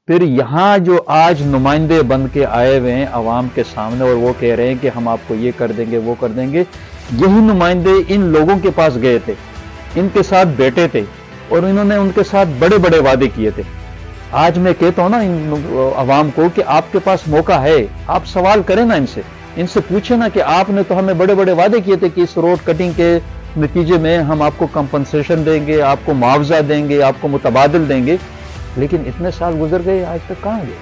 پھر یہاں جو آج نمائندے بن کے آئے ہوئے ہیں عوام کے سامنے اور وہ کہہ رہے ہیں کہ ہم آپ کو یہ کر دیں گے وہ کر دیں گے، یہی نمائندے ان لوگوں کے پاس گئے تھے، ان کے ساتھ بیٹھے تھے اور انہوں نے ان کے ساتھ بڑے بڑے وعدے کیے تھے۔ آج میں کہتا ہوں نا ان عوام کو کہ آپ کے پاس موقع ہے، آپ سوال کریں نا ان سے پوچھیں نا کہ آپ نے تو ہمیں بڑے بڑے وعدے کیے تھے کہ اس روڈ کٹنگ کے نتیجے میں ہم آپ کو کمپنسیشن دیں گے، آپ کو معاوضہ دیں گے، آپ کو متبادل دیں گے، لیکن اتنے سال گزر گئے آج تک کہاں گئے؟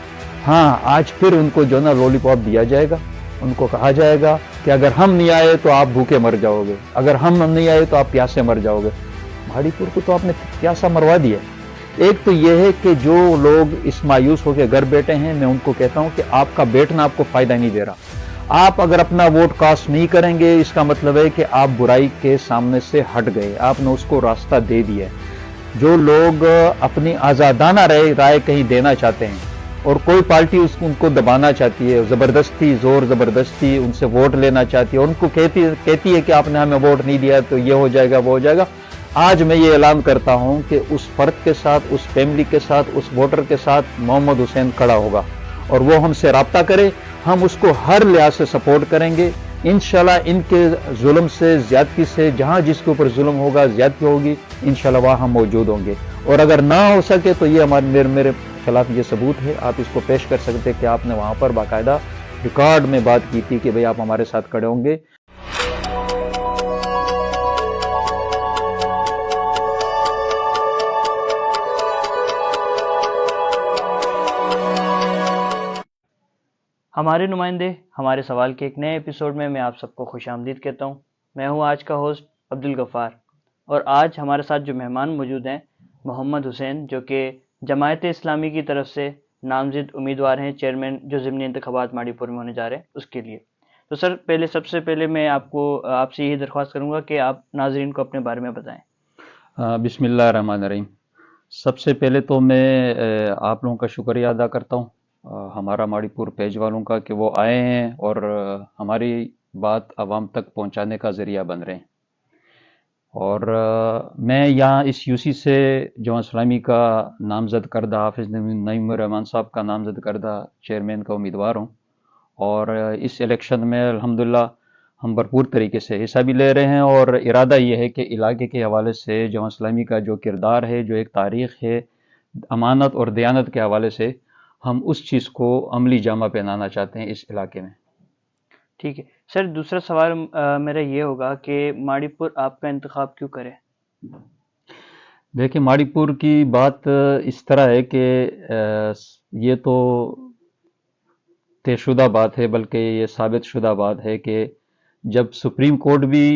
ہاں آج پھر ان کو جو نا لولی پاپ دیا جائے گا، ان کو کہا جائے گا کہ اگر ہم نہیں آئے تو آپ بھوکے مر جاؤ گے، اگر ہم نہیں آئے تو آپ پیاسے مر جاؤ گے۔ ماڑی پور کو تو آپ نے پیاسا مروا دیا۔ ایک تو یہ ہے کہ جو لوگ اس مایوس ہو کے گھر بیٹھے ہیں، میں ان کو کہتا ہوں کہ آپ کا بیٹھنا آپ کو فائدہ نہیں دے رہا۔ آپ اگر اپنا ووٹ کاسٹ نہیں کریں گے، اس کا مطلب ہے کہ آپ برائی کے سامنے سے ہٹ گئے، آپ نے اس کو راستہ دے دیا ہے۔ جو لوگ اپنی آزادانہ رائے کہیں دینا چاہتے ہیں اور کوئی پارٹی ان کو دبانا چاہتی ہے، زبردستی زور زبردستی ان سے ووٹ لینا چاہتی ہے اور ان کو کہتی ہے کہ آپ نے ہمیں ووٹ نہیں دیا تو یہ ہو جائے گا وہ ہو جائے گا، آج میں یہ اعلان کرتا ہوں کہ اس فرد کے ساتھ، اس فیملی کے ساتھ، اس ووٹر کے ساتھ محمد حسین کھڑا ہوگا اور وہ ہم سے رابطہ کرے، ہم اس کو ہر لحاظ سے سپورٹ کریں گے۔ انشاءاللہ ان کے ظلم سے، زیادتی سے، جہاں جس کے اوپر ظلم ہوگا، زیادتی ہوگی، انشاءاللہ وہاں ہم موجود ہوں گے، اور اگر نہ ہو سکے تو یہ میرے خلاف یہ ثبوت ہے، آپ اس کو پیش کر سکتے کہ آپ نے وہاں پر باقاعدہ ریکارڈ میں بات کی تھی کہ بھئی آپ ہمارے ساتھ کھڑے ہوں گے۔ ہمارے نمائندے ہمارے سوال کے ایک نئے ایپیسوڈ میں آپ سب کو خوش آمدید کہتا ہوں۔ میں ہوں آج کا ہوسٹ عبدالغفار، اور آج ہمارے ساتھ جو مہمان موجود ہیں محمد حسین، جو کہ جماعت اسلامی کی طرف سے نامزد امیدوار ہیں چیئرمین جو ضمنی انتخابات ماڑی پور میں ہونے جا رہے ہیں اس کے لیے۔ تو سر سب سے پہلے میں آپ سے یہی درخواست کروں گا کہ آپ ناظرین کو اپنے بارے میں بتائیں۔ بسم اللہ الرحمن الرحیم۔ سب سے پہلے تو میں آپ لوگوں کا شکریہ ادا کرتا ہوں، ہمارا ماڑی پور پیج والوں کا، کہ وہ آئے ہیں اور ہماری بات عوام تک پہنچانے کا ذریعہ بن رہے ہیں۔ اور میں یہاں اس یو سی سے جماعت اسلامی کا نامزد کردہ حافظ نعیم الرحمان صاحب کا نامزد کردہ چیئرمین کا امیدوار ہوں، اور اس الیکشن میں الحمدللہ ہم بھرپور طریقے سے حصہ بھی لے رہے ہیں، اور ارادہ یہ ہے کہ علاقے کے حوالے سے جماعت اسلامی کا جو کردار ہے، جو ایک تاریخ ہے امانت اور دیانت کے حوالے سے، ہم اس چیز کو عملی جامہ پہنانا چاہتے ہیں اس علاقے میں۔ ٹھیک ہے سر، دوسرا سوال میرا یہ ہوگا کہ ماڑی پور آپ کا انتخاب کیوں کرے؟ دیکھیں، ماڑی پور کی بات اس طرح ہے کہ یہ تو طے شدہ بات ہے، بلکہ یہ ثابت شدہ بات ہے کہ جب سپریم کورٹ بھی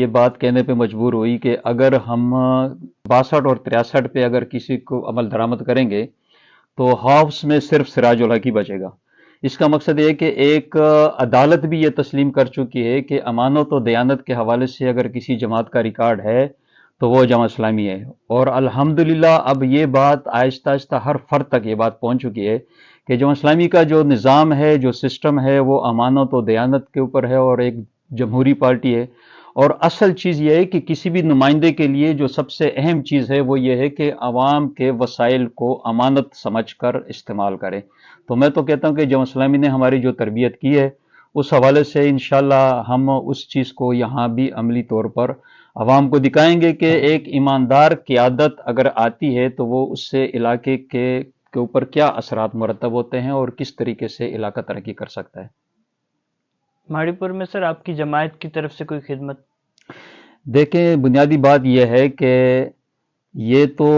یہ بات کہنے پہ مجبور ہوئی کہ اگر ہم 62 اور 63 پہ اگر کسی کو عمل درآمد کریں گے تو ہاؤس میں صرف سراج الحق ہی بچے گا۔ اس کا مقصد یہ ہے کہ ایک عدالت بھی یہ تسلیم کر چکی ہے کہ امانت و دیانت کے حوالے سے اگر کسی جماعت کا ریکارڈ ہے تو وہ جماعت اسلامی ہے، اور الحمدللہ اب یہ بات آہستہ آہستہ ہر فرد تک یہ بات پہنچ چکی ہے کہ جماعت اسلامی کا جو نظام ہے، جو سسٹم ہے، وہ امانت و دیانت کے اوپر ہے اور ایک جمہوری پارٹی ہے۔ اور اصل چیز یہ ہے کہ کسی بھی نمائندے کے لیے جو سب سے اہم چیز ہے وہ یہ ہے کہ عوام کے وسائل کو امانت سمجھ کر استعمال کرے۔ تو میں تو کہتا ہوں کہ جماعت اسلامی نے ہماری جو تربیت کی ہے اس حوالے سے انشاءاللہ ہم اس چیز کو یہاں بھی عملی طور پر عوام کو دکھائیں گے کہ ایک ایماندار قیادت اگر آتی ہے تو وہ اس سے علاقے کے اوپر کیا اثرات مرتب ہوتے ہیں اور کس طریقے سے علاقہ ترقی کر سکتا ہے۔ ماڑی پور میں سر آپ کی جماعت کی طرف سے کوئی خدمت؟ دیکھیں، بنیادی بات یہ ہے کہ یہ تو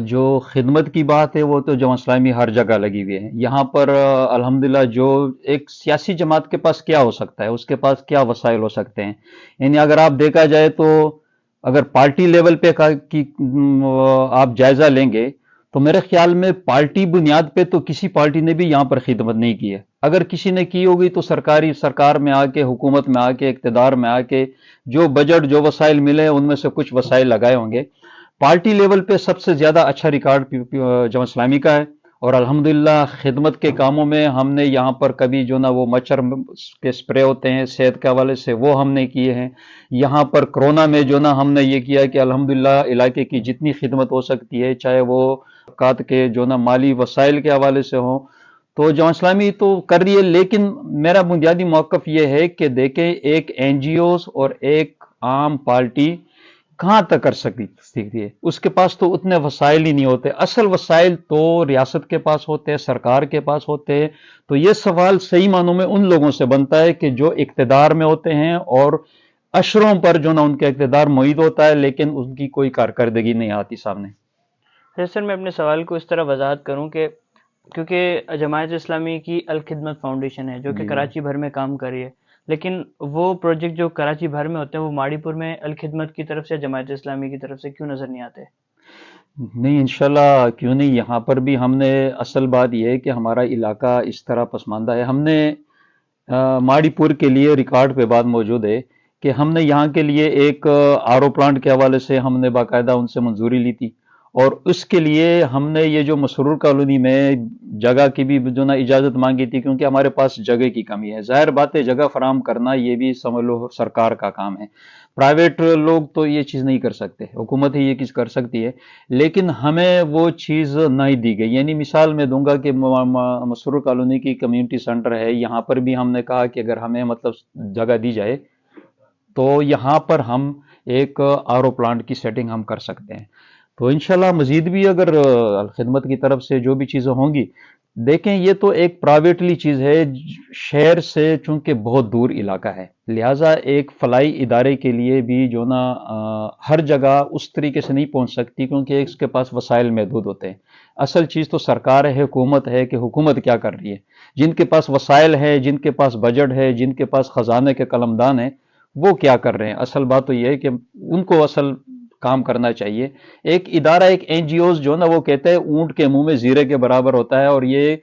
جو خدمت کی بات ہے وہ تو جماعت اسلامی ہر جگہ لگی ہوئی ہے۔ یہاں پر الحمدللہ جو ایک سیاسی جماعت کے پاس کیا ہو سکتا ہے، اس کے پاس کیا وسائل ہو سکتے ہیں، یعنی اگر آپ دیکھا جائے تو اگر پارٹی لیول پہ آپ جائزہ لیں گے تو میرے خیال میں پارٹی بنیاد پہ تو کسی پارٹی نے بھی یہاں پر خدمت نہیں کی ہے۔ اگر کسی نے کی ہوگی تو سرکار میں آ کے، حکومت میں آ کے، اقتدار میں آ کے جو بجٹ، جو وسائل ملے ان میں سے کچھ وسائل لگائے ہوں گے۔ پارٹی لیول پہ سب سے زیادہ اچھا ریکارڈ جماعت اسلامی کا ہے، اور الحمدللہ خدمت کے کاموں میں ہم نے یہاں پر کبھی جو نا وہ مچھر کے سپرے ہوتے ہیں صحت کے حوالے سے وہ ہم نے کیے ہیں۔ یہاں پر کرونا میں جو نا ہم نے یہ کیا کہ الحمدللہ علاقے کی جتنی خدمت ہو سکتی ہے، چاہے وہ طبقات کے جو نا مالی وسائل کے حوالے سے ہوں، تو جماعت اسلامی تو کر رہی ہے، لیکن میرا بنیادی موقف یہ ہے کہ دیکھیں ایک این جی اوز اور ایک عام پارٹی کہاں تک کر سکتی ہے، اس کے پاس تو اتنے وسائل ہی نہیں ہوتے، اصل وسائل تو ریاست کے پاس ہوتے ہیں، سرکار کے پاس ہوتے ہیں۔ تو یہ سوال صحیح معنوں میں ان لوگوں سے بنتا ہے کہ جو اقتدار میں ہوتے ہیں اور اشروں پر جو نا ان کا اقتدار معید ہوتا ہے، لیکن ان کی کوئی کارکردگی نہیں آتی سامنے۔ سر میں اپنے سوال کو اس طرح وضاحت کروں کہ کیونکہ جماعت اسلامی کی الخدمت فاؤنڈیشن ہے جو کہ کراچی بھر میں کام کر رہی ہے، لیکن وہ پروجیکٹ جو کراچی بھر میں ہوتے ہیں وہ ماڑی پور میں الخدمت کی طرف سے جماعت اسلامی کی طرف سے کیوں نظر نہیں آتے؟ نہیں، انشاءاللہ کیوں نہیں، یہاں پر بھی ہم نے، اصل بات یہ ہے کہ ہمارا علاقہ اس طرح پسماندہ ہے، ہم نے ماڑی پور کے لیے ریکارڈ پہ بات موجود ہے کہ ہم نے یہاں کے لیے ایک آر او پلانٹ کے حوالے سے ہم نے باقاعدہ ان سے منظوری لی تھی، اور اس کے لیے ہم نے یہ جو مسرور کالونی میں جگہ کی بھی جو نا اجازت مانگی تھی، کیونکہ ہمارے پاس جگہ کی کمی ہے۔ ظاہر بات ہے جگہ فراہم کرنا یہ بھی سمجھ لو سرکار کا کام ہے، پرائیویٹ لوگ تو یہ چیز نہیں کر سکتے، حکومت ہی یہ چیز کر سکتی ہے، لیکن ہمیں وہ چیز نہیں دی گئی۔ یعنی مثال میں دوں گا کہ مسرور کالونی کی کمیونٹی سینٹر ہے، یہاں پر بھی ہم نے کہا کہ اگر ہمیں مطلب جگہ دی جائے تو یہاں پر ہم ایک آر او پلانٹ کی سیٹنگ ہم کر سکتے ہیں۔ تو انشاءاللہ مزید بھی اگر خدمت کی طرف سے جو بھی چیزیں ہوں گی، دیکھیں یہ تو ایک پرائیویٹلی چیز ہے، شہر سے چونکہ بہت دور علاقہ ہے، لہٰذا ایک فلاحی ادارے کے لیے بھی جو نا ہر جگہ اس طریقے سے نہیں پہنچ سکتی، کیونکہ اس کے پاس وسائل محدود ہوتے ہیں۔ اصل چیز تو سرکار ہے، حکومت ہے کہ حکومت کیا کر رہی ہے، جن کے پاس وسائل ہے، جن کے پاس بجٹ ہے، جن کے پاس خزانے کے قلمدان ہیں، وہ کیا کر رہے ہیں۔ اصل بات تو یہ ہے کہ ان کو اصل کام کرنا چاہیے۔ ایک ادارہ، ایک این جی اوز جو نا وہ کہتے ہیں اونٹ کے منہ میں زیرے کے برابر ہوتا ہے، اور یہ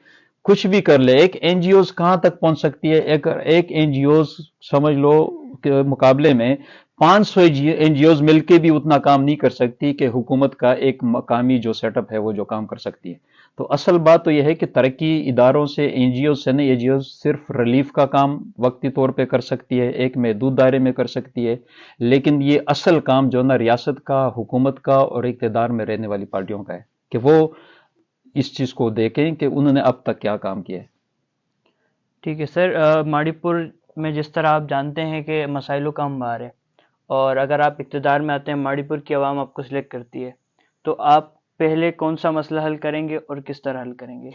کچھ بھی کر لے، ایک این جی اوز کہاں تک پہنچ سکتی ہے؟ ایک این جی اوز سمجھ لو کہ مقابلے میں 500 این جی اوز مل کے بھی اتنا کام نہیں کر سکتی کہ حکومت کا ایک مقامی جو سیٹ اپ ہے وہ جو کام کر سکتی ہے۔ تو اصل بات تو یہ ہے کہ ترقی اداروں سے، این جی اوز سے نہیں، این جی اوز صرف ریلیف کا کام وقتی طور پہ کر سکتی ہے، ایک محدود دائرے میں کر سکتی ہے، لیکن یہ اصل کام جو نا ریاست کا، حکومت کا اور اقتدار میں رہنے والی پارٹیوں کا ہے کہ وہ اس چیز کو دیکھیں کہ انہوں نے اب تک کیا کام کیا ہے۔ ٹھیک ہے سر، ماڑی پور میں جس طرح آپ جانتے ہیں کہ مسائلوں کا انبار ہے، اور اگر آپ اقتدار میں آتے ہیں، ماڑی پور کی عوام آپ کو سلیکٹ کرتی ہے، تو آپ پہلے کون سا مسئلہ حل کریں گے اور کس طرح حل کریں گے؟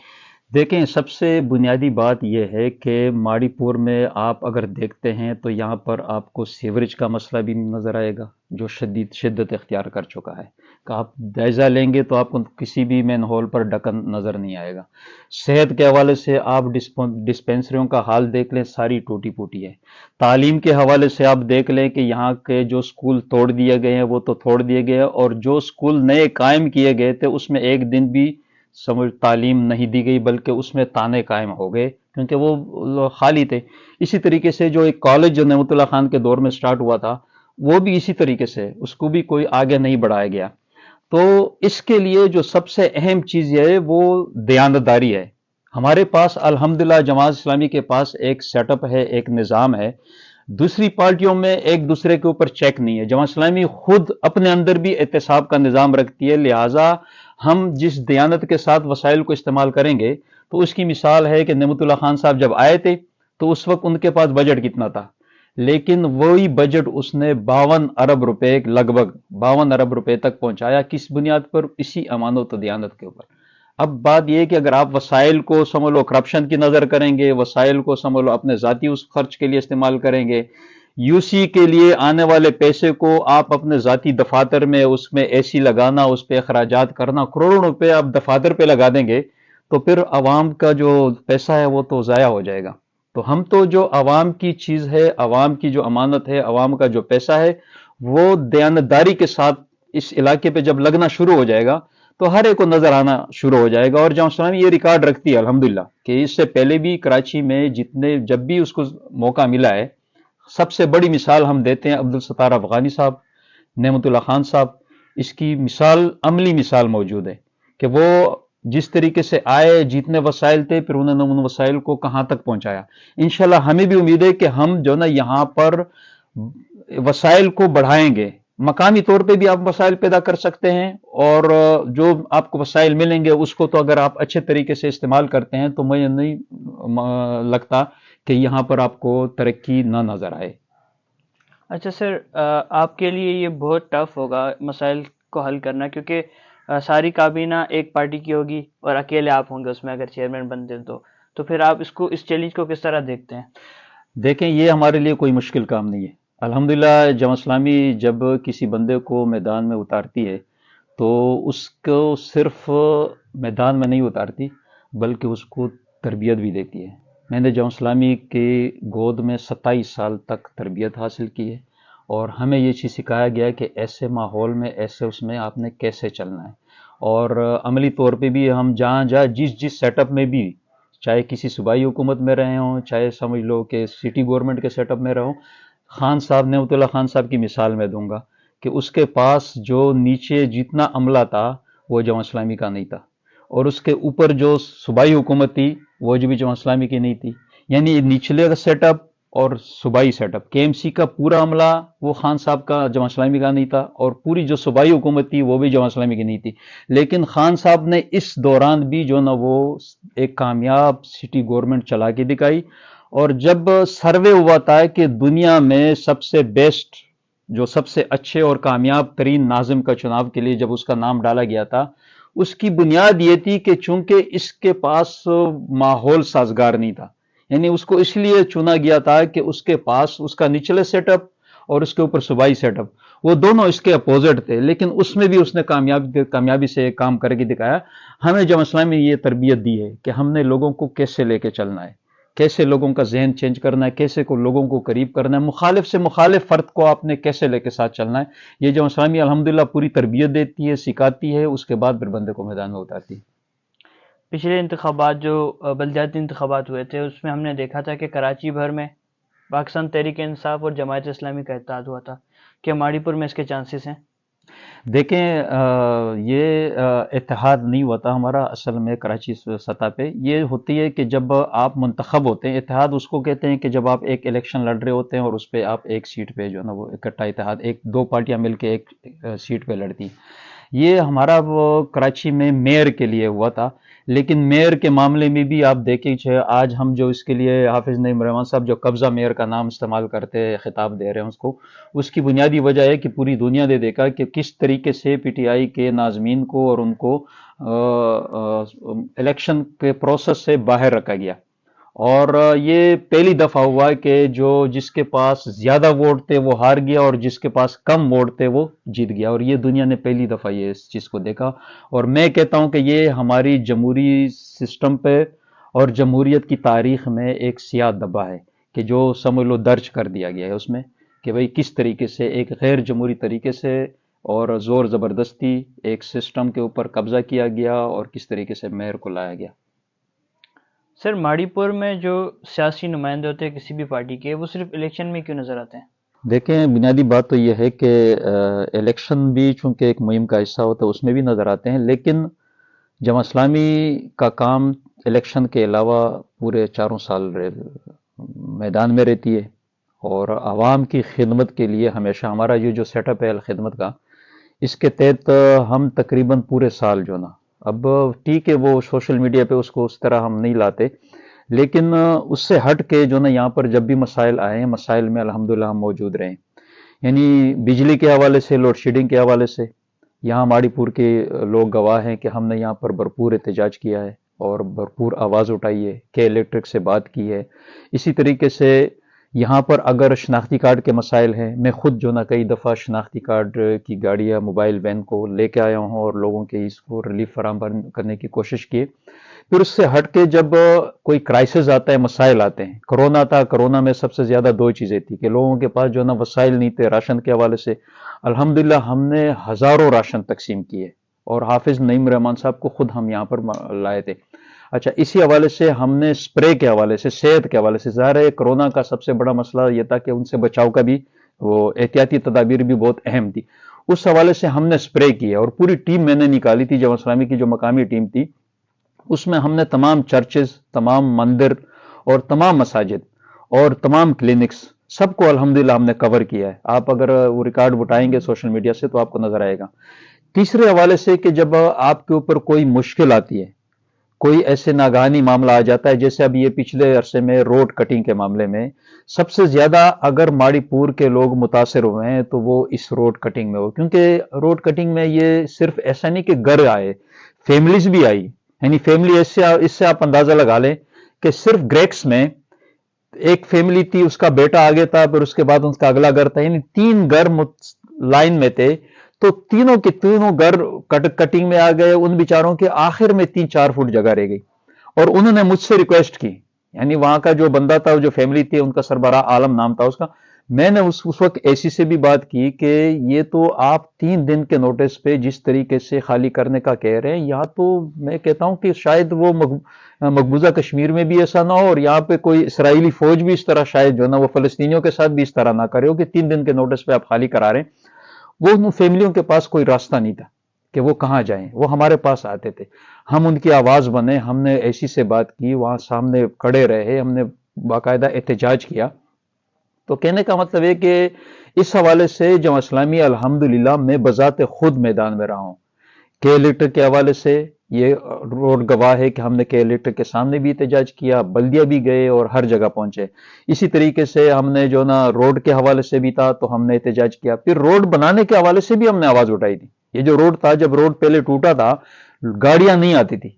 دیکھیں سب سے بنیادی بات یہ ہے کہ ماڑی پور میں آپ اگر دیکھتے ہیں تو یہاں پر آپ کو سیوریج کا مسئلہ بھی نظر آئے گا جو شدت اختیار کر چکا ہے، کہ آپ جائزہ لیں گے تو آپ کو کسی بھی مین ہول پر ڈھکن نظر نہیں آئے گا۔ صحت کے حوالے سے آپ ڈسپینسریوں کا حال دیکھ لیں، ساری ٹوٹی پوٹی ہے۔ تعلیم کے حوالے سے آپ دیکھ لیں کہ یہاں کے جو سکول توڑ دیے گئے ہیں وہ تو توڑ دیے گئے، اور جو سکول نئے قائم کیے گئے تھے اس میں ایک دن بھی تعلیم نہیں دی گئی، بلکہ اس میں تانے قائم ہو گئے کیونکہ وہ خالی تھے۔ اسی طریقے سے جو ایک کالج جو نعمت اللہ خان کے دور میں سٹارٹ ہوا تھا وہ بھی اسی طریقے سے، اس کو بھی کوئی آگے نہیں بڑھایا گیا۔ تو اس کے لیے جو سب سے اہم چیز یہ ہے وہ دیانتداری ہے۔ ہمارے پاس الحمدللہ جماعت اسلامی کے پاس ایک سیٹ اپ ہے، ایک نظام ہے، دوسری پارٹیوں میں ایک دوسرے کے اوپر چیک نہیں ہے۔ جماعت اسلامی خود اپنے اندر بھی احتساب کا نظام رکھتی ہے، لہٰذا ہم جس دیانت کے ساتھ وسائل کو استعمال کریں گے، تو اس کی مثال ہے کہ نعمت اللہ خان صاحب جب آئے تھے تو اس وقت ان کے پاس بجٹ کتنا تھا، لیکن وہی بجٹ اس نے 52 ارب روپے، لگ بھگ 52 ارب روپے تک پہنچایا۔ کس بنیاد پر؟ اسی امانت و دیانت کے اوپر۔ اب بات یہ کہ اگر آپ وسائل کو سمجھ لو کرپشن کی نظر کریں گے، وسائل کو سمجھ لو اپنے ذاتی اس خرچ کے لیے استعمال کریں گے، یو سی کے لیے آنے والے پیسے کو آپ اپنے ذاتی دفاتر میں اس میں اے سی لگانا، اس پہ اخراجات کرنا، کروڑوں روپے آپ دفاتر پہ لگا دیں گے، تو پھر عوام کا جو پیسہ ہے وہ تو ضائع ہو جائے گا۔ تو ہم تو جو عوام کی چیز ہے، عوام کی جو امانت ہے، عوام کا جو پیسہ ہے، وہ دیانتداری کے ساتھ اس علاقے پہ جب لگنا شروع ہو جائے گا تو ہر ایک کو نظر آنا شروع ہو جائے گا۔ اور جماعت اسلامی یہ ریکارڈ رکھتی ہے الحمدللہ کہ اس سے پہلے بھی کراچی میں جب بھی اس کو موقع ملا ہے، سب سے بڑی مثال ہم دیتے ہیں عبدالستار افغانی صاحب، نعمت اللہ خان صاحب، اس کی مثال، عملی مثال موجود ہے کہ وہ جس طریقے سے آئے، جتنے وسائل تھے، پھر انہوں نے ان وسائل کو کہاں تک پہنچایا۔ انشاءاللہ ہمیں بھی امید ہے کہ ہم جو نا یہاں پر وسائل کو بڑھائیں گے، مقامی طور پہ بھی آپ وسائل پیدا کر سکتے ہیں، اور جو آپ کو وسائل ملیں گے اس کو تو اگر آپ اچھے طریقے سے استعمال کرتے ہیں تو مجھے نہیں لگتا کہ یہاں پر آپ کو ترقی نہ نظر آئے۔ اچھا سر، آپ کے لیے یہ بہت ٹف ہوگا مسائل کو حل کرنا، کیونکہ ساری کابینہ ایک پارٹی کی ہوگی اور اکیلے آپ ہوں گے اس میں اگر چیئرمین بنتے ہیں تو پھر آپ اس چیلنج کو کس طرح دیکھتے ہیں؟ دیکھیں، یہ ہمارے لیے کوئی مشکل کام نہیں ہے۔ الحمدللہ جماعت اسلامی جب کسی بندے کو میدان میں اتارتی ہے تو اس کو صرف میدان میں نہیں اتارتی بلکہ اس کو تربیت بھی دیتی ہے۔ میں نے جماعت اسلامی کے گود میں 27 سال تک تربیت حاصل کی ہے، اور ہمیں یہ چیز سکھایا گیا ہے کہ ایسے ماحول میں، ایسے اس میں آپ نے کیسے چلنا ہے، اور عملی طور پہ بھی ہم جہاں جس سیٹ اپ میں بھی، چاہے کسی صوبائی حکومت میں رہے ہوں، چاہے سمجھ لو کہ سٹی گورنمنٹ کے سیٹ اپ میں رہو، خان صاحب نعمت اللہ خان صاحب کی مثال میں دوں گا کہ اس کے پاس جو نیچے جتنا عملہ تھا وہ جماعت اسلامی کا نہیں تھا، اور اس کے اوپر جو صوبائی حکومت تھی وہ جو بھی جماعت اسلامی کی نہیں تھی، یعنی نچلے کا سیٹ اپ اور صوبائی سیٹ اپ، کے ایم سی کا پورا عملہ وہ خان صاحب کا جماعت اسلامی کا نہیں تھا، اور پوری جو صوبائی حکومت تھی وہ بھی جماعت اسلامی کی نہیں تھی، لیکن خان صاحب نے اس دوران بھی جو نا وہ ایک کامیاب سٹی گورنمنٹ چلا کے دکھائی۔ اور جب سروے ہوا تھا کہ دنیا میں سب سے بیسٹ، جو سب سے اچھے اور کامیاب ترین ناظم کا چناؤ کے لیے جب اس کا نام ڈالا گیا تھا، اس کی بنیاد یہ تھی کہ چونکہ اس کے پاس ماحول سازگار نہیں تھا، یعنی اس کو اس لیے چنا گیا تھا کہ اس کے پاس اس کا نچلے سیٹ اپ اور اس کے اوپر صوبائی سیٹ اپ وہ دونوں اس کے اپوزٹ تھے، لیکن اس میں بھی اس نے کامیابی سے کام کر کے دکھایا۔ ہمیں جماعت اسلامی نے یہ تربیت دی ہے کہ ہم نے لوگوں کو کیسے لے کے چلنا ہے، کیسے لوگوں کا ذہن چینج کرنا ہے، کیسے کو لوگوں کو قریب کرنا ہے، مخالف سے مخالف فرد کو آپ نے کیسے لے کے ساتھ چلنا ہے۔ یہ جماعت اسلامی الحمدللہ پوری تربیت دیتی ہے، سکھاتی ہے، اس کے بعد پھر بندے کو میدان میں اتارتی ہے۔ پچھلے انتخابات جو بلدیاتی انتخابات ہوئے تھے اس میں ہم نے دیکھا تھا کہ کراچی بھر میں پاکستان تحریک انصاف اور جماعت اسلامی کا اتحاد ہوا تھا، کیا ماڑی پور میں اس کے چانسز ہیں؟ دیکھیں، یہ اتحاد نہیں ہوا تھا ہمارا اصل میں کراچی سطح پہ۔ یہ ہوتی ہے کہ جب آپ منتخب ہوتے ہیں، اتحاد اس کو کہتے ہیں کہ جب آپ ایک الیکشن لڑ رہے ہوتے ہیں اور اس پہ آپ ایک سیٹ پہ جو ہے نا وہ اکٹھا اتحاد، دو پارٹیاں مل کے ایک سیٹ پہ لڑتی ہیں۔ یہ ہمارا وہ کراچی میں میئر کے لیے ہوا تھا، لیکن میئر کے معاملے میں بھی آپ دیکھیں آج ہم جو اس کے لیے حافظ نعیم رحمان صاحب جو قبضہ میئر کا نام استعمال کرتے خطاب دے رہے ہیں اس کی بنیادی وجہ ہے کہ پوری دنیا نے دیکھا کہ کس طریقے سے پی ٹی آئی کے ناظمین کو اور ان کو الیکشن کے پروسیس سے باہر رکھا گیا، اور یہ پہلی دفعہ ہوا کہ جس کے پاس زیادہ ووٹ تھے وہ ہار گیا اور جس کے پاس کم ووٹ تھے وہ جیت گیا، اور یہ دنیا نے پہلی دفعہ یہ اس چیز کو دیکھا۔ اور میں کہتا ہوں کہ یہ ہماری جمہوری سسٹم پہ اور جمہوریت کی تاریخ میں ایک سیاہ دھبا ہے کہ جو سمجھ لو درج کر دیا گیا ہے اس میں، کہ بھئی کس طریقے سے ایک غیر جمہوری طریقے سے اور زور زبردستی ایک سسٹم کے اوپر قبضہ کیا گیا اور کس طریقے سے میئر کو لایا گیا۔ سر، ماڑی پور میں جو سیاسی نمائندے ہوتے ہیں کسی بھی پارٹی کے، وہ صرف الیکشن میں کیوں نظر آتے ہیں؟ دیکھیں، بنیادی بات تو یہ ہے کہ الیکشن بھی چونکہ ایک مہم کا حصہ ہوتا ہے اس میں بھی نظر آتے ہیں، لیکن جماعت اسلامی کا کام الیکشن کے علاوہ پورے 4 سال میدان میں رہتی ہے، اور عوام کی خدمت کے لیے ہمیشہ ہمارا یہ جو سیٹ اپ ہے الخدمت کا، اس کے تحت ہم تقریباً پورے سال جو نا، اب ٹھیک ہے وہ سوشل میڈیا پہ اس کو اس طرح ہم نہیں لاتے، لیکن اس سے ہٹ کے جو نا یہاں پر جب بھی مسائل آئے ہیں، مسائل میں الحمدللہ ہم موجود رہے ہیں، یعنی بجلی کے حوالے سے، لوڈ شیڈنگ کے حوالے سے، یہاں ماڑی پور کے لوگ گواہ ہیں کہ ہم نے یہاں پر بھرپور احتجاج کیا ہے اور بھرپور آواز اٹھائی ہے، کہ الیکٹرک سے بات کی ہے۔ اسی طریقے سے یہاں پر اگر شناختی کارڈ کے مسائل ہیں، میں خود جو نا کئی دفعہ شناختی کارڈ کی گاڑیاں، موبائل وین کو لے کے آیا ہوں اور لوگوں کے اس کو ریلیف فراہم کرنے کی کوشش کی۔ پھر اس سے ہٹ کے جب کوئی کرائسس آتا ہے، مسائل آتے ہیں، کرونا تھا، کرونا میں سب سے زیادہ 2 چیزیں تھی کہ لوگوں کے پاس جو نا وسائل نہیں تھے راشن کے حوالے سے، الحمدللہ ہم نے ہزاروں راشن تقسیم کیے، اور حافظ نعیم رحمان صاحب کو خود ہم یہاں پر لائے تھے۔ اچھا، اسی حوالے سے ہم نے سپرے کے حوالے سے، صحت کے حوالے سے، ظاہر ہے کرونا کا سب سے بڑا مسئلہ یہ تھا کہ ان سے بچاؤ کا بھی وہ احتیاطی تدابیر بھی بہت اہم تھی، اس حوالے سے ہم نے سپرے کیا، اور پوری ٹیم میں نے نکالی تھی، جماعت اسلامی کی جو مقامی ٹیم تھی، اس میں ہم نے تمام چرچز، تمام مندر اور تمام مساجد اور تمام کلینکس سب کو الحمدللہ ہم نے کور کیا ہے. آپ اگر وہ ریکارڈ اٹھائیں گے سوشل میڈیا سے تو آپ کو نظر آئے گا. تیسرے حوالے سے کہ جب آپ کے اوپر کوئی مشکل آتی ہے، کوئی ایسے ناگہانی معاملہ آ جاتا ہے، جیسے اب یہ پچھلے عرصے میں روڈ کٹنگ کے معاملے میں سب سے زیادہ اگر ماڑی پور کے لوگ متاثر ہوئے ہیں تو وہ اس روڈ کٹنگ میں ہو، کیونکہ روڈ کٹنگ میں یہ صرف ایسا نہیں کہ گھر آئے، فیملیز بھی آئی. یعنی فیملی اس سے آپ اندازہ لگا لیں کہ صرف گریکس میں ایک فیملی تھی، اس کا بیٹا آگے تھا، پھر اس کے بعد اس کا اگلا گھر تھا، یعنی 3 گھر لائن میں تھے. تو تینوں کے تینوں گھر کٹنگ میں آ گئے. ان بیچاروں کے آخر میں 3-4 فٹ جگہ رہ گئی، اور انہوں نے مجھ سے ریکویسٹ کی. یعنی وہاں کا جو بندہ تھا، جو فیملی تھی، ان کا سربراہ عالم نام تھا اس کا. میں نے اس وقت اے سی سے بھی بات کی کہ یہ تو آپ 3 دن کے نوٹس پہ جس طریقے سے خالی کرنے کا کہہ رہے ہیں، یا تو میں کہتا ہوں کہ شاید وہ مقبوضہ کشمیر میں بھی ایسا نہ ہو، اور یہاں پہ کوئی اسرائیلی فوج بھی اس طرح شاید جو ہے نا وہ فلسطینیوں کے ساتھ بھی اس طرح نہ کرے ہو کہ 3 دن کے نوٹس پہ آپ خالی کرا رہے ہیں. وہ ان فیملیوں کے پاس کوئی راستہ نہیں تھا کہ وہ کہاں جائیں. وہ ہمارے پاس آتے تھے، ہم ان کی آواز بنے، ہم نے ایسی سے بات کی، وہاں سامنے کھڑے رہے، ہم نے باقاعدہ احتجاج کیا. تو کہنے کا مطلب ہے کہ اس حوالے سے جماعت اسلامی الحمدللہ میں بذات خود میدان میں رہا ہوں. کے لیٹر کے حوالے سے یہ روڈ گواہ ہے کہ ہم نے کے لیٹر کے سامنے بھی احتجاج کیا، بلدیہ بھی گئے اور ہر جگہ پہنچے. اسی طریقے سے ہم نے جو نا روڈ کے حوالے سے بھی تھا تو ہم نے احتجاج کیا. پھر روڈ بنانے کے حوالے سے بھی ہم نے آواز اٹھائی تھی. یہ جو روڈ تھا، جب روڈ پہلے ٹوٹا تھا گاڑیاں نہیں آتی تھی.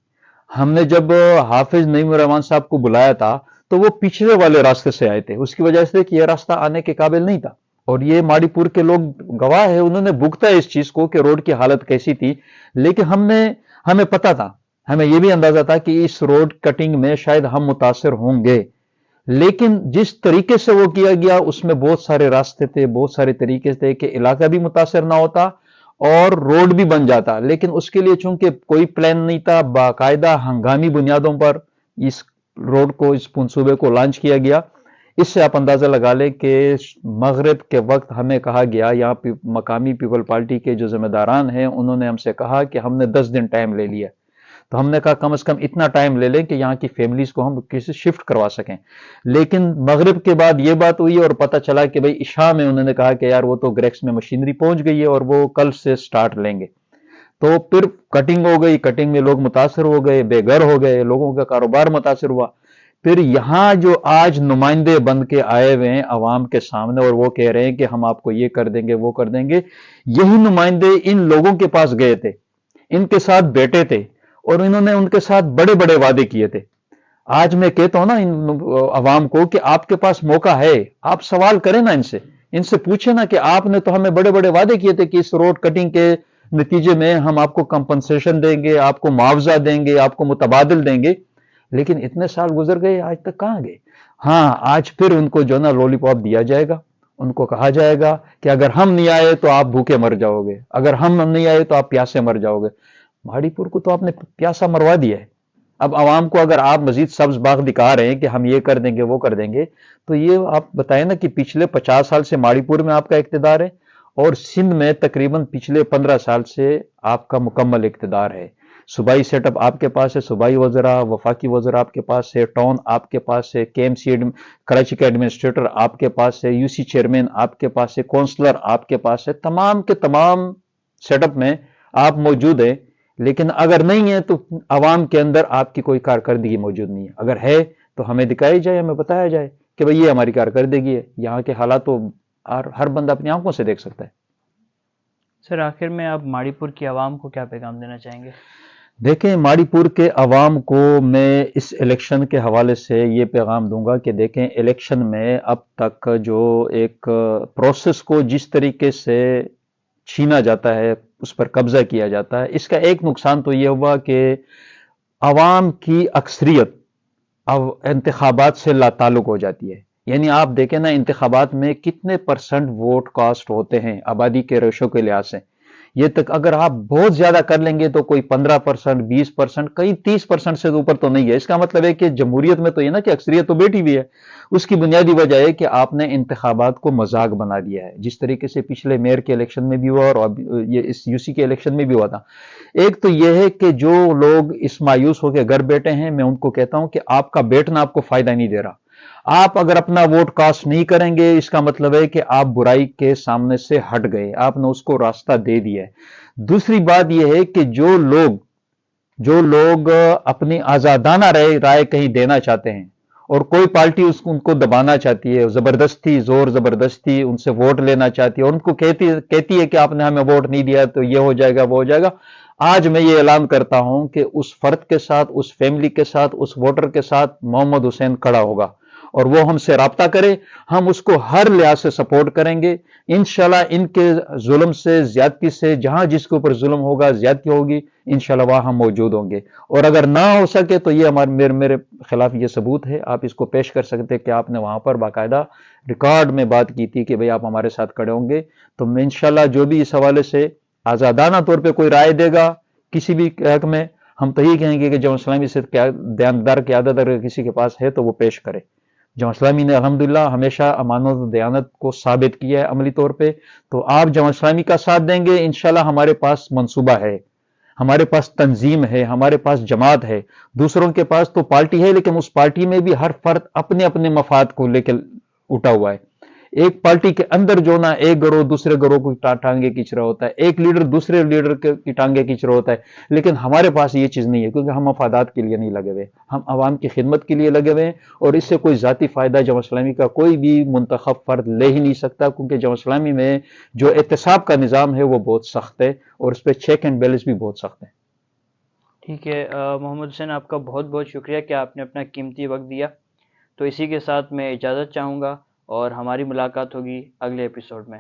ہم نے جب حافظ نعیم الرحمان صاحب کو بلایا تھا تو وہ پچھلے والے راستے سے آئے تھے، اس کی وجہ سے کہ یہ راستہ آنے کے قابل نہیں تھا. اور یہ ماڑی پور کے لوگ گواہ ہے، انہوں نے بھگتا ہے اس چیز کو کہ روڈ کی حالت کیسی تھی. لیکن ہمیں پتا تھا، ہمیں یہ بھی اندازہ تھا کہ اس روڈ کٹنگ میں شاید ہم متاثر ہوں گے. لیکن جس طریقے سے وہ کیا گیا اس میں بہت سارے راستے تھے، بہت سارے طریقے تھے کہ علاقہ بھی متاثر نہ ہوتا اور روڈ بھی بن جاتا. لیکن اس کے لیے چونکہ کوئی پلان نہیں تھا، باقاعدہ ہنگامی بنیادوں پر اس روڈ کو، اس منصوبے کو لانچ کیا گیا. اس سے آپ اندازہ لگا لیں کہ مغرب کے وقت ہمیں کہا گیا، یہاں مقامی پیپل پارٹی کے جو ذمہ داران ہیں انہوں نے ہم سے کہا کہ ہم نے 10 دن ٹائم لے لیا. تو ہم نے کہا کم از کم اتنا ٹائم لے لیں کہ یہاں کی فیملیز کو ہم کسی شفٹ کروا سکیں. لیکن مغرب کے بعد یہ بات ہوئی اور پتہ چلا کہ بھئی عشاء میں انہوں نے کہا کہ یار وہ تو گریکس میں مشینری پہنچ گئی ہے اور وہ کل سے سٹارٹ لیں گے. تو پھر کٹنگ ہو گئی، کٹنگ میں لوگ متاثر ہو گئے، بے گھر ہو گئے، لوگوں کا کاروبار متاثر ہوا. پھر یہاں جو آج نمائندے بن کے آئے ہوئے ہیں عوام کے سامنے اور وہ کہہ رہے ہیں کہ ہم آپ کو یہ کر دیں گے، وہ کر دیں گے، یہی نمائندے ان لوگوں کے پاس گئے تھے، ان کے ساتھ بیٹھے تھے اور انہوں نے ان کے ساتھ بڑے بڑے وعدے کیے تھے. آج میں کہتا ہوں نا ان عوام کو کہ آپ کے پاس موقع ہے، آپ سوال کریں نا ان سے پوچھیں نا کہ آپ نے تو ہمیں بڑے بڑے وعدے کیے تھے کہ اس روڈ کٹنگ کے نتیجے میں ہم آپ کو کمپنسیشن دیں گے، آپ کو معاوضہ دیں گے، آپ کو متبادل دیں گے. لیکن اتنے سال گزر گئے، آج تک کہاں گئے؟ ہاں، آج پھر ان کو جو نا لولی پاپ دیا جائے گا. ان کو کہا جائے گا کہ اگر ہم نہیں آئے تو آپ بھوکے مر جاؤ گے، اگر ہم نہیں آئے تو آپ پیاسے مر جاؤ گے. ماڑی پور کو تو آپ نے پیاسا مروا دیا ہے. اب عوام کو اگر آپ مزید سبز باغ دکھا رہے ہیں کہ ہم یہ کر دیں گے، وہ کر دیں گے، تو یہ آپ بتائیں نا کہ پچھلے 50 سال سے ماڑی پور میں آپ کا اقتدار ہے اور سندھ میں تقریباً پچھلے 15 سال سے آپ کا مکمل اقتدار ہے. صوبائی سیٹ اپ آپ کے پاس ہے، صوبائی وزراء، وفاقی وزراء آپ کے پاس ہے، ٹاؤن آپ کے پاس ہے، کے ایم سی کراچی کا ایڈمنسٹریٹر آپ کے پاس ہے، یو سی چیئرمین آپ کے پاس ہے، کونسلر آپ کے پاس ہے، تمام کے تمام سیٹ اپ میں آپ موجود ہیں. لیکن اگر نہیں ہے تو عوام کے اندر آپ کی کوئی کارکردگی موجود نہیں ہے. اگر ہے تو ہمیں دکھائی جائے، ہمیں بتایا جائے کہ بھئی یہ ہماری کارکردگی ہے. یہاں کے حالات تو ہر بندہ اپنی آنکھوں سے دیکھ سکتا ہے. سر آخر میں آپ ماڑی پور کی عوام کو کیا پیغام دینا چاہیں گے؟ دیکھیں، ماڑی پور کے عوام کو میں اس الیکشن کے حوالے سے یہ پیغام دوں گا کہ دیکھیں، الیکشن میں اب تک جو ایک پروسیس کو جس طریقے سے چھینا جاتا ہے، اس پر قبضہ کیا جاتا ہے، اس کا ایک نقصان تو یہ ہوا کہ عوام کی اکثریت اب انتخابات سے لا تعلق ہو جاتی ہے. یعنی آپ دیکھیں نا انتخابات میں کتنے % ووٹ کاسٹ ہوتے ہیں آبادی کے ریشو کے لحاظ سے. یہ تک اگر آپ بہت زیادہ کر لیں گے تو کوئی 15%، 20%، کئی 30% سے اوپر تو نہیں ہے. اس کا مطلب ہے کہ جمہوریت میں تو یہ نا کہ اکثریت تو بیٹھی ہوئی ہے. اس کی بنیادی وجہ ہے کہ آپ نے انتخابات کو مذاق بنا دیا ہے، جس طریقے سے پچھلے میئر کے الیکشن میں بھی ہوا اور اب یہ اس یو سی کے الیکشن میں بھی ہوا تھا. ایک تو یہ ہے کہ جو لوگ اس مایوس ہو کے گھر بیٹھے ہیں، میں ان کو کہتا ہوں کہ آپ کا بیٹھنا آپ کو فائدہ نہیں دے رہا. آپ اگر اپنا ووٹ کاسٹ نہیں کریں گے اس کا مطلب ہے کہ آپ برائی کے سامنے سے ہٹ گئے، آپ نے اس کو راستہ دے دیا ہے۔ دوسری بات یہ ہے کہ جو لوگ اپنی آزادانہ رائے کہیں دینا چاہتے ہیں اور کوئی پارٹی ان کو دبانا چاہتی ہے، زبردستی زور زبردستی ان سے ووٹ لینا چاہتی ہے اور ان کو کہتی ہے کہ آپ نے ہمیں ووٹ نہیں دیا تو یہ ہو جائے گا وہ ہو جائے گا، آج میں یہ اعلان کرتا ہوں کہ اس فرد کے ساتھ، اس فیملی کے ساتھ، اس ووٹر کے ساتھ محمد حسین کھڑا ہوگا اور وہ ہم سے رابطہ کرے، ہم اس کو ہر لحاظ سے سپورٹ کریں گے انشاءاللہ۔ ان کے ظلم سے، زیادتی سے، جہاں جس کے اوپر ظلم ہوگا، زیادتی ہوگی، انشاءاللہ وہاں ہم موجود ہوں گے، اور اگر نہ ہو سکے تو یہ میرے خلاف یہ ثبوت ہے، آپ اس کو پیش کر سکتے کہ آپ نے وہاں پر باقاعدہ ریکارڈ میں بات کی تھی کہ بھئی آپ ہمارے ساتھ کھڑے ہوں گے۔ تو میں انشاءاللہ جو بھی اس حوالے سے آزادانہ طور پہ کوئی رائے دے گا کسی بھی حق میں، ہم تو یہ کہیں گے کہ جماعت اسلامی سے دیانتدار قیادت اگر کسی کے پاس ہے تو وہ پیش کرے۔ جماعت اسلامی نے الحمدللہ ہمیشہ امانت و دیانت کو ثابت کیا ہے عملی طور پہ، تو آپ جماعت اسلامی کا ساتھ دیں گے انشاءاللہ، ہمارے پاس منصوبہ ہے، ہمارے پاس تنظیم ہے، ہمارے پاس جماعت ہے، دوسروں کے پاس تو پارٹی ہے لیکن اس پارٹی میں بھی ہر فرد اپنے اپنے مفاد کو لے کے اٹھا ہوا ہے۔ ایک پارٹی کے اندر جو نا ایک گروہ دوسرے گروہ کو ٹانگیں کھینچ رہا ہوتا ہے، ایک لیڈر دوسرے لیڈر کی ٹانگیں کھینچ رہا ہوتا ہے، لیکن ہمارے پاس یہ چیز نہیں ہے کیونکہ ہم مفادات کے لیے نہیں لگے ہوئے، ہم عوام کی خدمت کے لیے لگے ہوئے ہیں، اور اس سے کوئی ذاتی فائدہ جماعت اسلامی کا کوئی بھی منتخب فرد لے ہی نہیں سکتا، کیونکہ جماعت اسلامی میں جو احتساب کا نظام ہے وہ بہت سخت ہے اور اس پہ چیک اینڈ بیلنس بھی بہت سخت ہے۔ ٹھیک ہے محمد حسین، آپ کا بہت بہت شکریہ کہ آپ نے اپنا قیمتی وقت دیا۔ تو اسی کے ساتھ میں اجازت چاہوں گا اور ہماری ملاقات ہوگی اگلے ایپیسوڈ میں۔